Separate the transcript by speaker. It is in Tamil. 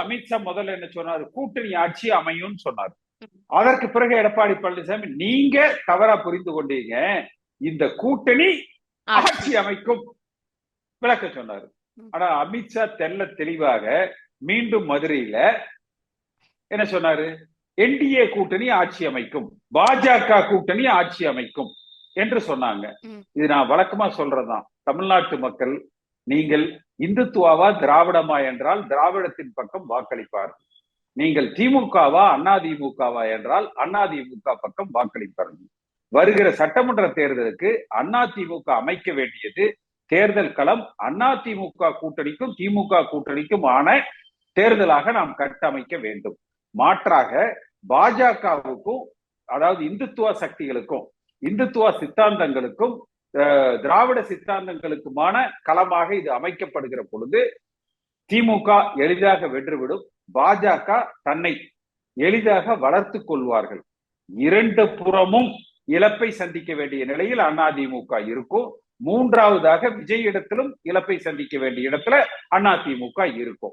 Speaker 1: அமித்ஷா முதல்ல என்ன சொன்னாரு, கூட்டணி ஆட்சி அமையும் சொன்னார். அதற்கு பிறகு எடப்பாடி பழனிசாமி, நீங்க தவறா புரிந்து கொண்டீங்க, இந்த கூட்டணி ஆட்சி அமைக்கும் விளக்க சொன்னாரு. ஆனா அமித்ஷா தெல்ல தெளிவாக மீண்டும் மதுரையில என்ன சொன்னாரு, என்டிஏ கூட்டணி ஆட்சி அமைக்கும், பாஜக கூட்டணி ஆட்சி அமைக்கும் என்று சொன்னாங்க. இது நான் வழக்கமா சொல்றதுதான். தமிழ்நாட்டு மக்கள், நீங்கள் இந்துத்துவாவா திராவிடமா என்றால் திராவிடத்தின் பக்கம் வாக்களிப்பார்கள். நீங்கள் திமுகவா அதிமுகவா என்றால் அதிமுக பக்கம் வாக்களிப்பார்கள். வருகிற சட்டமன்ற தேர்தலுக்கு அதிமுக அமைக்க வேண்டியது தேர்தல் களம் அதிமுக கூட்டணிக்கும் திமுக கூட்டணிக்கும் ஆன தேர்தலாக நாம் கட்டமைக்க வேண்டும். மாற்றாக பாஜகவுக்கும், அதாவது இந்துத்துவ சக்திகளுக்கும், இந்துத்துவ சித்தாந்தங்களுக்கும் திராவிட சித்தாந்தங்களுக்குமான களமாக இது அமைக்கப்படுகிற பொழுது திமுக எளிதாக வென்றுவிடும், பாஜக தன்னை எளிதாக வளர்த்து கொள்வார்கள். இரண்டு புறமும் இழப்பை சந்திக்க வேண்டிய நிலையில் அதிமுக இருக்கும். மூன்றாவதாக விஜய் இடத்திலும் இழப்பை சந்திக்க வேண்டிய இடத்துல அதிமுக இருக்கும்.